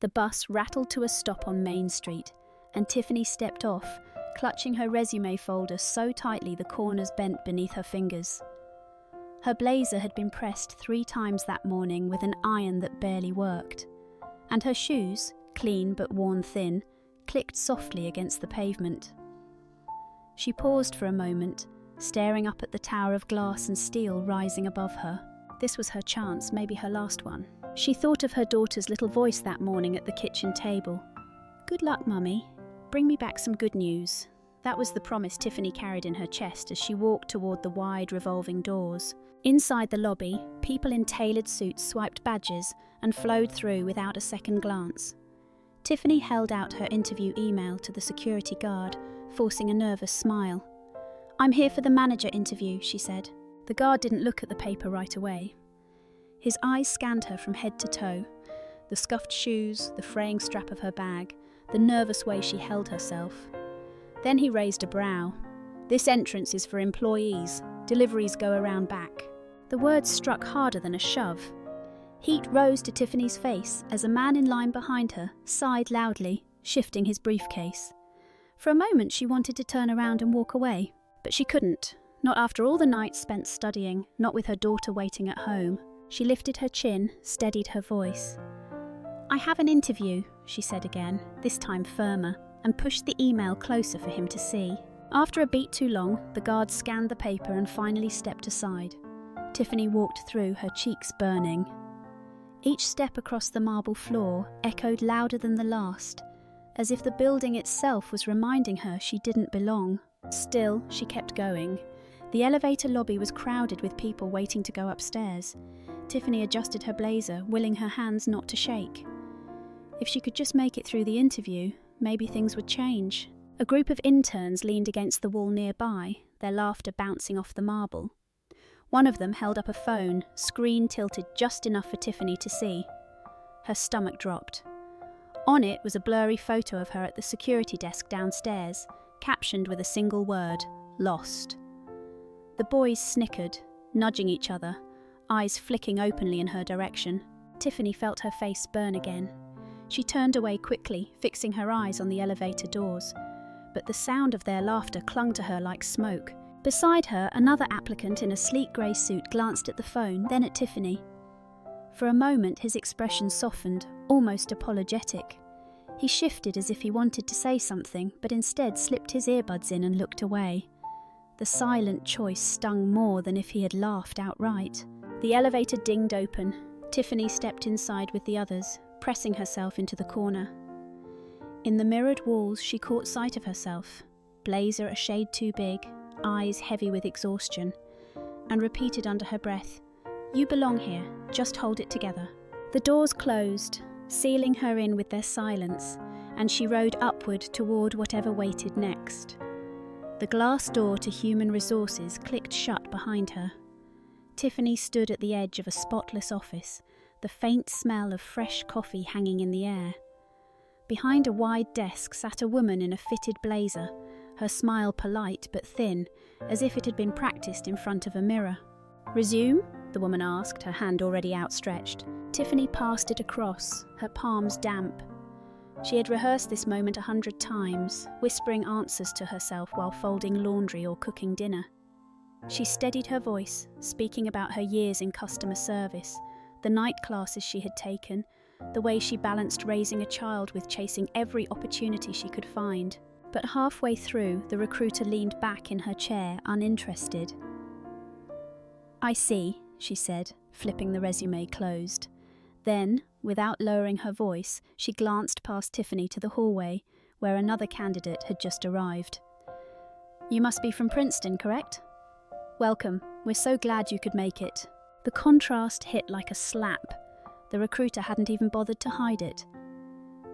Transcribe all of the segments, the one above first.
The bus rattled to a stop on Main Street, and Tiffany stepped off, clutching her resume folder so tightly the corners bent beneath her fingers. Her blazer had been pressed 3 times that morning with an iron that barely worked, and her shoes, clean but worn thin, clicked softly against the pavement. She paused for a moment, staring up at the tower of glass and steel rising above her. This was her chance, maybe her last one. She thought of her daughter's little voice that morning at the kitchen table. "Good luck, Mummy. Bring me back some good news." That was the promise Tiffany carried in her chest as she walked toward the wide revolving doors. Inside the lobby, people in tailored suits swiped badges and flowed through without a second glance. Tiffany held out her interview email to the security guard, forcing a nervous smile. "I'm here for the manager interview," she said. The guard didn't look at the paper right away. His eyes scanned her from head to toe, the scuffed shoes, the fraying strap of her bag, the nervous way she held herself. Then he raised a brow. "This entrance is for employees. Deliveries go around back." The words struck harder than a shove. Heat rose to Tiffany's face as a man in line behind her sighed loudly, shifting his briefcase. For a moment she wanted to turn around and walk away, but she couldn't, not after all the nights spent studying, not with her daughter waiting at home. She lifted her chin, steadied her voice. "I have an interview," she said again, this time firmer, and pushed the email closer for him to see. After a beat too long, the guard scanned the paper and finally stepped aside. Tiffany walked through, her cheeks burning. Each step across the marble floor echoed louder than the last, as if the building itself was reminding her she didn't belong. Still, she kept going. The elevator lobby was crowded with people waiting to go upstairs. Tiffany adjusted her blazer, willing her hands not to shake. If she could just make it through the interview, maybe things would change. A group of interns leaned against the wall nearby, their laughter bouncing off the marble. One of them held up a phone, screen tilted just enough for Tiffany to see. Her stomach dropped. On it was a blurry photo of her at the security desk downstairs, captioned with a single word, "Lost." The boys snickered, nudging each other, eyes flicking openly in her direction. Tiffany felt her face burn again. She turned away quickly, fixing her eyes on the elevator doors. But the sound of their laughter clung to her like smoke. Beside her, another applicant in a sleek grey suit glanced at the phone, then at Tiffany. For a moment, his expression softened, almost apologetic. He shifted as if he wanted to say something, but instead slipped his earbuds in and looked away. The silent choice stung more than if he had laughed outright. The elevator dinged open. Tiffany stepped inside with the others, pressing herself into the corner. In the mirrored walls, she caught sight of herself, blazer a shade too big, eyes heavy with exhaustion, and repeated under her breath, "You belong here, just hold it together." The doors closed, sealing her in with their silence, and she rode upward toward whatever waited next. The glass door to human resources clicked shut behind her. Tiffany stood at the edge of a spotless office, the faint smell of fresh coffee hanging in the air. Behind a wide desk sat a woman in a fitted blazer, her smile polite but thin, as if it had been practiced in front of a mirror. "Resume?" the woman asked, her hand already outstretched. Tiffany passed it across, her palms damp. She had rehearsed this moment 100 times, whispering answers to herself while folding laundry or cooking dinner. She steadied her voice, speaking about her years in customer service, the night classes she had taken, the way she balanced raising a child with chasing every opportunity she could find. But halfway through, the recruiter leaned back in her chair, uninterested. "I see," she said, flipping the resume closed. Then, without lowering her voice, she glanced past Tiffany to the hallway, where another candidate had just arrived. "You must be from Princeton, correct? Welcome. We're so glad you could make it." The contrast hit like a slap. The recruiter hadn't even bothered to hide it.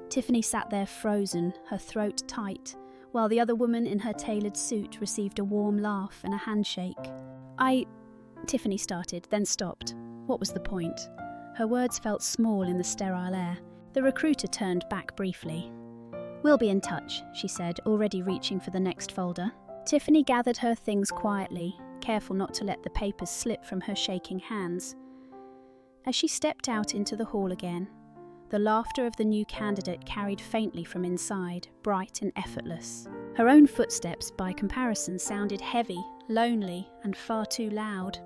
Tiffany sat there frozen, her throat tight, while the other woman in her tailored suit received a warm laugh and a handshake. Tiffany started, then stopped. What was the point? Her words felt small in the sterile air. The recruiter turned back briefly. "We'll be in touch," she said, already reaching for the next folder. Tiffany gathered her things quietly, careful not to let the papers slip from her shaking hands. As she stepped out into the hall again, The laughter of the new candidate carried faintly from inside, bright and effortless. Her own footsteps, by comparison, sounded heavy, lonely, and far too loud.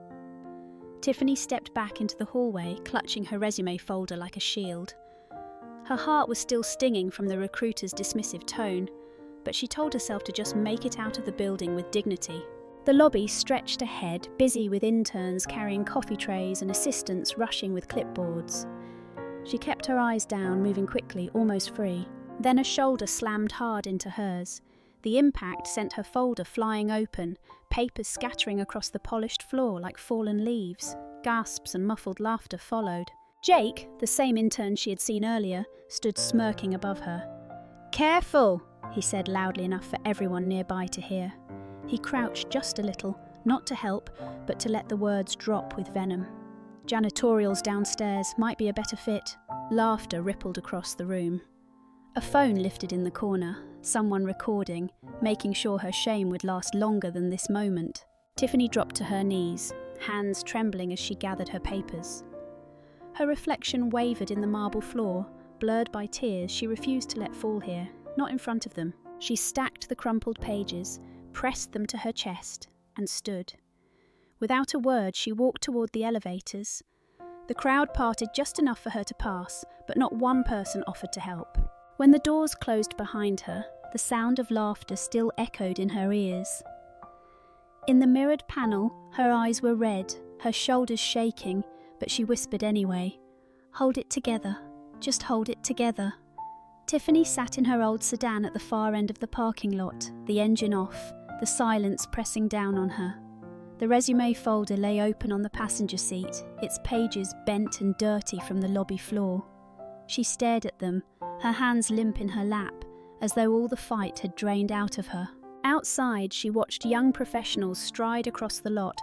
Tiffany stepped back into the hallway, clutching her resume folder like a shield. Her heart was still stinging from the recruiter's dismissive tone, but she told herself to just make it out of the building with dignity. The lobby stretched ahead, busy with interns carrying coffee trays and assistants rushing with clipboards. She kept her eyes down, moving quickly, almost free. Then a shoulder slammed hard into hers. The impact sent her folder flying open, papers scattering across the polished floor like fallen leaves. Gasps and muffled laughter followed. Jake, the same intern she had seen earlier, stood smirking above her. "Careful!" he said loudly enough for everyone nearby to hear. He crouched just a little, not to help, but to let the words drop with venom. Janitorials downstairs might be a better fit. Laughter rippled across the room. A phone lifted in the corner, someone recording, making sure her shame would last longer than this moment. Tiffany dropped to her knees, hands trembling as she gathered her papers. Her reflection wavered in the marble floor, blurred by tears she refused to let fall here, not in front of them. She stacked the crumpled pages, pressed them to her chest, and stood. Without a word, she walked toward the elevators. The crowd parted just enough for her to pass, but not one person offered to help. When the doors closed behind her, the sound of laughter still echoed in her ears. In the mirrored panel, her eyes were red, her shoulders shaking, but she whispered anyway, "Hold it together, just hold it together." Tiffany sat in her old sedan at the far end of the parking lot, the engine off, the silence pressing down on her. The resume folder lay open on the passenger seat, its pages bent and dirty from the lobby floor. She stared at them, her hands limp in her lap, as though all the fight had drained out of her. Outside, she watched young professionals stride across the lot,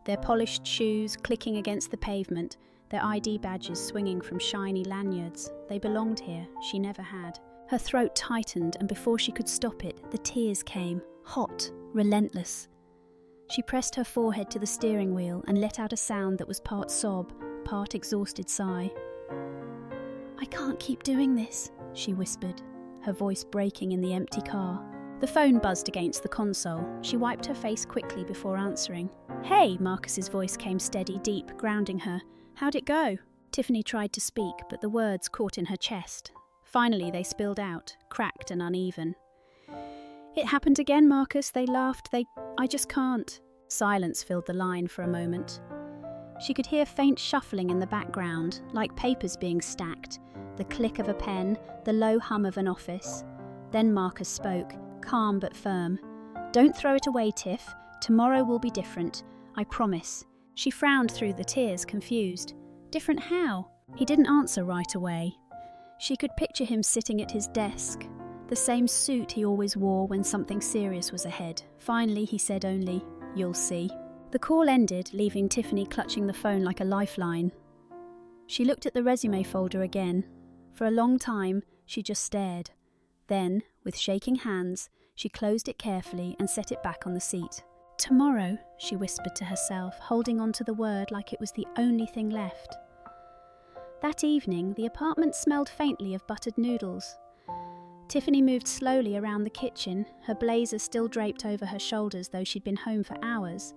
their polished shoes clicking against the pavement, their ID badges swinging from shiny lanyards. They belonged here, she never had. Her throat tightened, and before she could stop it, the tears came, hot, relentless. She pressed her forehead to the steering wheel and let out a sound that was part sob, part exhausted sigh. "I can't keep doing this," she whispered, her voice breaking in the empty car. The phone buzzed against the console. She wiped her face quickly before answering. "Hey," Marcus's voice came steady, deep, grounding her. "How'd it go?" Tiffany tried to speak, but the words caught in her chest. Finally, they spilled out, cracked and uneven. "It happened again, Marcus. They laughed. I just can't." Silence filled the line for a moment. She could hear faint shuffling in the background, like papers being stacked, the click of a pen, the low hum of an office. Then Marcus spoke, calm but firm. "Don't throw it away, Tiff. Tomorrow will be different. I promise." She frowned through the tears, confused. Different how? He didn't answer right away. She could picture him sitting at his desk, the same suit he always wore when something serious was ahead. Finally, he said only, "You'll see." The call ended, leaving Tiffany clutching the phone like a lifeline. She looked at the resume folder again. For a long time, she just stared. Then, with shaking hands, she closed it carefully and set it back on the seat. "Tomorrow," she whispered to herself, holding on to the word like it was the only thing left. That evening, the apartment smelled faintly of buttered noodles. Tiffany moved slowly around the kitchen, her blazer still draped over her shoulders though she'd been home for hours.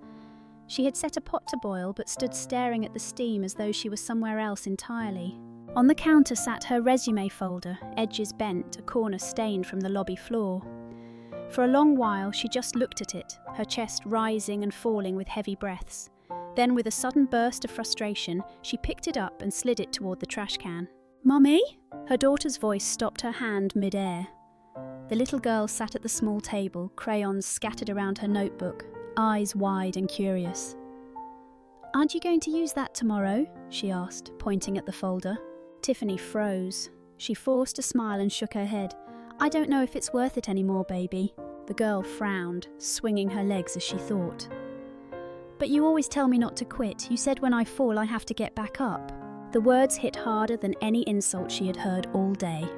She had set a pot to boil but stood staring at the steam as though she was somewhere else entirely. On the counter sat her resume folder, edges bent, a corner stained from the lobby floor. For a long while she just looked at it, her chest rising and falling with heavy breaths. Then with a sudden burst of frustration, she picked it up and slid it toward the trash can. "Mummy?" Her daughter's voice stopped her hand mid-air. The little girl sat at the small table, crayons scattered around her notebook, eyes wide and curious. "Aren't you going to use that tomorrow?" she asked, pointing at the folder. Tiffany froze. She forced a smile and shook her head. "I don't know if it's worth it anymore, baby." The girl frowned, swinging her legs as she thought. "But you always tell me not to quit. You said when I fall I have to get back up." The words hit harder than any insult she had heard all day.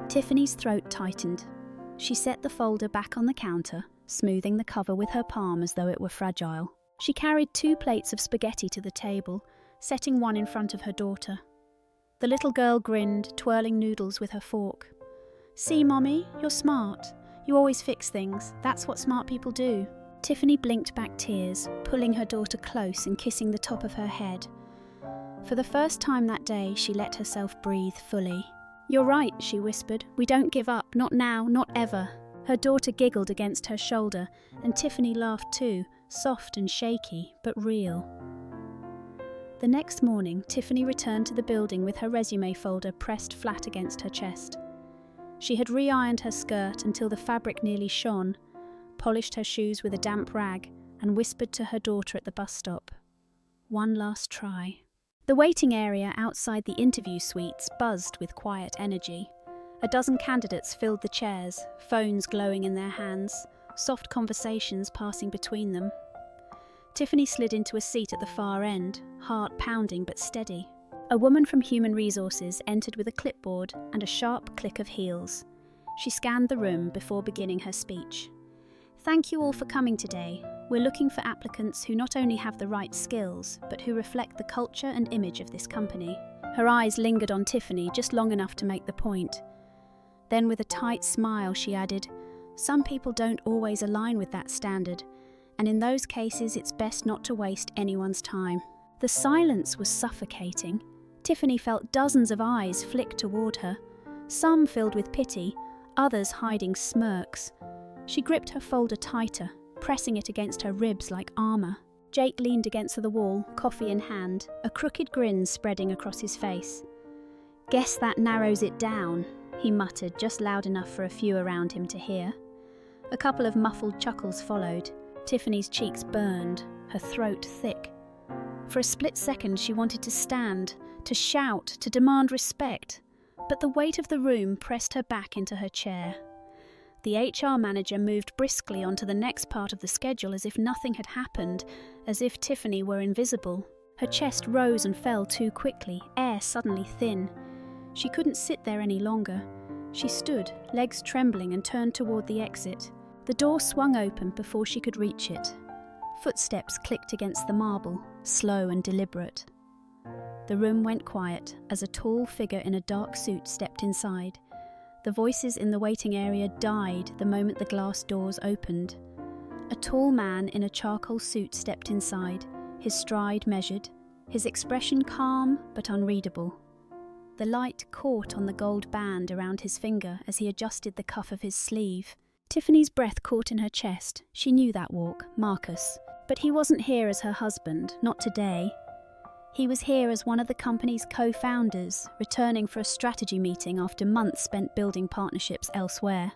Tiffany's throat tightened. She set the folder back on the counter, smoothing the cover with her palm as though it were fragile. She carried 2 plates of spaghetti to the table, setting one in front of her daughter. The little girl grinned, twirling noodles with her fork. "See, Mommy, you're smart. You always fix things. That's what smart people do." Tiffany blinked back tears, pulling her daughter close and kissing the top of her head. For the first time that day, she let herself breathe fully. "You're right," she whispered. "We don't give up. Not now, not ever." Her daughter giggled against her shoulder, and Tiffany laughed too, soft and shaky, but real. The next morning, Tiffany returned to the building with her resume folder pressed flat against her chest. She had re-ironed her skirt until the fabric nearly shone, polished her shoes with a damp rag, and whispered to her daughter at the bus stop, "One last try." The waiting area outside the interview suites buzzed with quiet energy. A dozen candidates filled the chairs, phones glowing in their hands, soft conversations passing between them. Tiffany slid into a seat at the far end, heart pounding but steady. A woman from Human Resources entered with a clipboard and a sharp click of heels. She scanned the room before beginning her speech. "Thank you all for coming today. We're looking for applicants who not only have the right skills, but who reflect the culture and image of this company." Her eyes lingered on Tiffany just long enough to make the point. Then with a tight smile she added, "Some people don't always align with that standard, and in those cases it's best not to waste anyone's time." The silence was suffocating. Tiffany felt dozens of eyes flick toward her, some filled with pity, others hiding smirks. She gripped her folder tighter, pressing it against her ribs like armour. Jake leaned against the wall, coffee in hand, a crooked grin spreading across his face. "Guess that narrows it down," he muttered, just loud enough for a few around him to hear. A couple of muffled chuckles followed. Tiffany's cheeks burned, her throat thick. For a split second she wanted to stand, to shout, to demand respect, but the weight of the room pressed her back into her chair. The HR manager moved briskly onto the next part of the schedule as if nothing had happened, as if Tiffany were invisible. Her chest rose and fell too quickly, air suddenly thin. She couldn't sit there any longer. She stood, legs trembling, and turned toward the exit. The door swung open before she could reach it. Footsteps clicked against the marble, slow and deliberate. The room went quiet as a tall figure in a dark suit stepped inside. The voices in the waiting area died the moment the glass doors opened. A tall man in a charcoal suit stepped inside, his stride measured, his expression calm but unreadable. The light caught on the gold band around his finger as he adjusted the cuff of his sleeve. Tiffany's breath caught in her chest. She knew that walk, Marcus. But he wasn't here as her husband, not today. He was here as one of the company's co-founders, returning for a strategy meeting after months spent building partnerships elsewhere.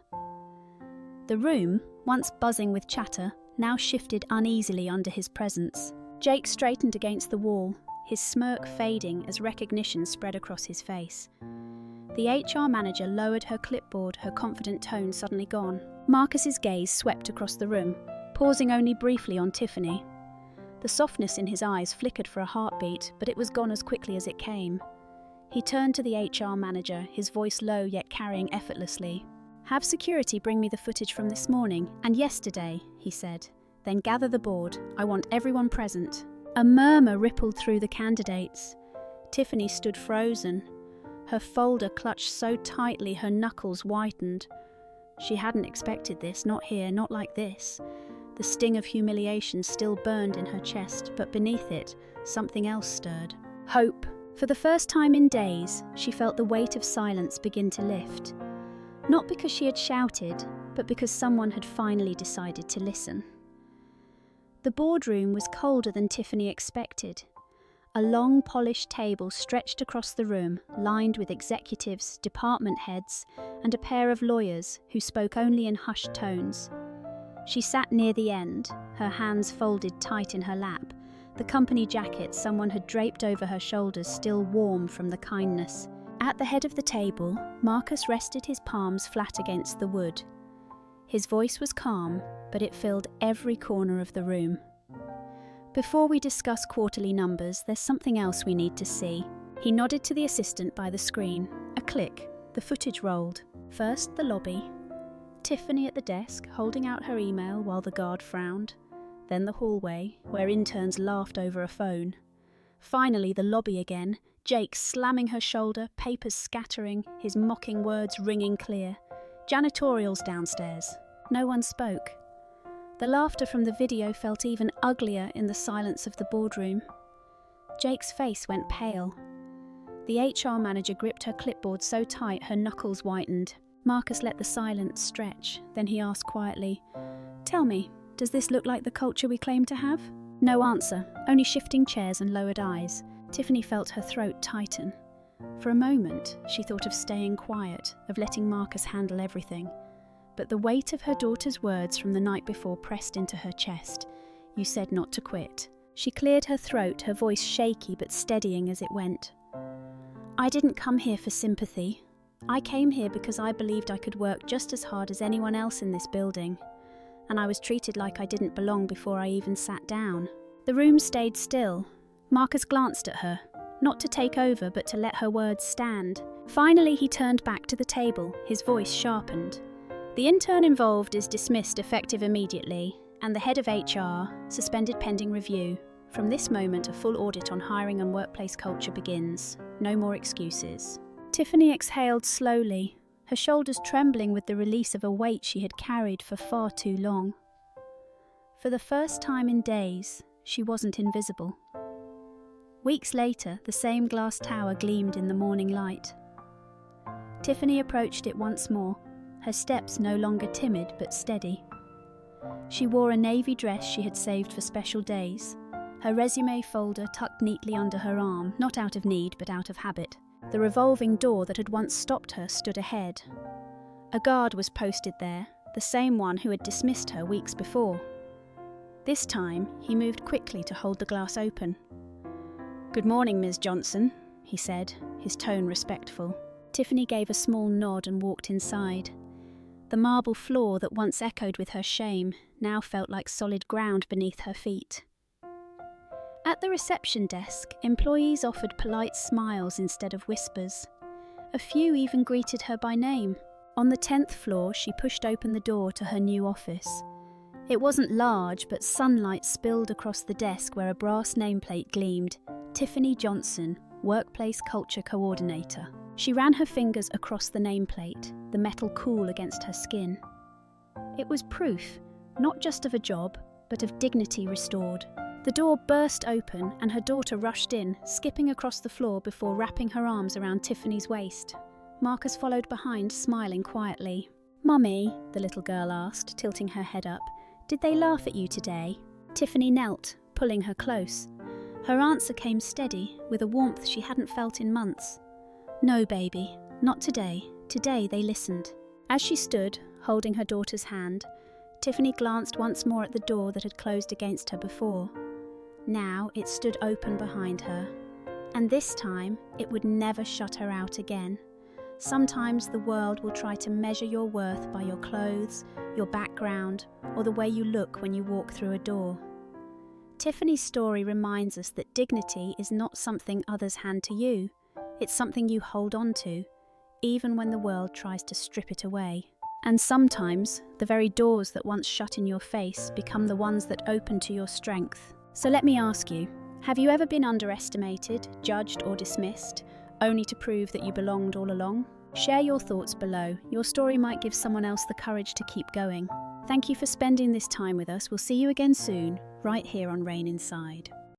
The room, once buzzing with chatter, now shifted uneasily under his presence. Jake straightened against the wall, his smirk fading as recognition spread across his face. The HR manager lowered her clipboard, her confident tone suddenly gone. Marcus's gaze swept across the room, pausing only briefly on Tiffany. The softness in his eyes flickered for a heartbeat, but it was gone as quickly as it came. He turned to the HR manager, his voice low yet carrying effortlessly. "Have security bring me the footage from this morning and yesterday," he said. "Then gather the board. I want everyone present." A murmur rippled through the candidates. Tiffany stood frozen. Her folder clutched so tightly her knuckles whitened. She hadn't expected this, not here, not like this. The sting of humiliation still burned in her chest, but beneath it, something else stirred. Hope. For the first time in days, she felt the weight of silence begin to lift. Not because she had shouted, but because someone had finally decided to listen. The boardroom was colder than Tiffany expected. A long, polished table stretched across the room, lined with executives, department heads, and a pair of lawyers who spoke only in hushed tones. She sat near the end, her hands folded tight in her lap, the company jacket someone had draped over her shoulders still warm from the kindness. At the head of the table, Marcus rested his palms flat against the wood. His voice was calm, but it filled every corner of the room. "Before we discuss quarterly numbers, there's something else we need to see." He nodded to the assistant by the screen. A click. The footage rolled. First, the lobby. Tiffany at the desk, holding out her email while the guard frowned. Then the hallway, where interns laughed over a phone. Finally, the lobby again, Jake slamming her shoulder, papers scattering, his mocking words ringing clear. Janitorial's downstairs. No one spoke. The laughter from the video felt even uglier in the silence of the boardroom. Jake's face went pale. The HR manager gripped her clipboard so tight her knuckles whitened. Marcus let the silence stretch, then he asked quietly, "Tell me, does this look like the culture we claim to have?" No answer, only shifting chairs and lowered eyes. Tiffany felt her throat tighten. For a moment, she thought of staying quiet, of letting Marcus handle everything. But the weight of her daughter's words from the night before pressed into her chest. "You said not to quit." She cleared her throat, her voice shaky but steadying as it went. "I didn't come here for sympathy. I came here because I believed I could work just as hard as anyone else in this building. And I was treated like I didn't belong before I even sat down." The room stayed still. Marcus glanced at her, not to take over but to let her words stand. Finally he turned back to the table, his voice sharpened. "The intern involved is dismissed effective immediately, and the head of HR suspended pending review. From this moment, a full audit on hiring and workplace culture begins. No more excuses." Tiffany exhaled slowly, her shoulders trembling with the release of a weight she had carried for far too long. For the first time in days, she wasn't invisible. Weeks later, the same glass tower gleamed in the morning light. Tiffany approached it once more, her steps no longer timid but steady. She wore a navy dress she had saved for special days, her resume folder tucked neatly under her arm, not out of need but out of habit. The revolving door that had once stopped her stood ahead. A guard was posted there, the same one who had dismissed her weeks before. This time, he moved quickly to hold the glass open. "Good morning, Ms. Johnson," he said, his tone respectful. Tiffany gave a small nod and walked inside. The marble floor that once echoed with her shame now felt like solid ground beneath her feet. At the reception desk, employees offered polite smiles instead of whispers. A few even greeted her by name. On the 10th floor, she pushed open the door to her new office. It wasn't large, but sunlight spilled across the desk where a brass nameplate gleamed. Tiffany Johnson, Workplace Culture Coordinator. She ran her fingers across the nameplate, the metal cool against her skin. It was proof, not just of a job, but of dignity restored. The door burst open and her daughter rushed in, skipping across the floor before wrapping her arms around Tiffany's waist. Marcus followed behind, smiling quietly. "Mummy," the little girl asked, tilting her head up, "did they laugh at you today?" Tiffany knelt, pulling her close. Her answer came steady, with a warmth she hadn't felt in months. "No, baby, not today. Today they listened." As she stood, holding her daughter's hand, Tiffany glanced once more at the door that had closed against her before. Now it stood open behind her, and this time it would never shut her out again. Sometimes the world will try to measure your worth by your clothes, your background, or the way you look when you walk through a door. Tiffany's story reminds us that dignity is not something others hand to you. It's something you hold on to, even when the world tries to strip it away. And sometimes, the very doors that once shut in your face become the ones that open to your strength. So let me ask you, have you ever been underestimated, judged or dismissed, only to prove that you belonged all along? Share your thoughts below. Your story might give someone else the courage to keep going. Thank you for spending this time with us. We'll see you again soon, right here on Rain Inside.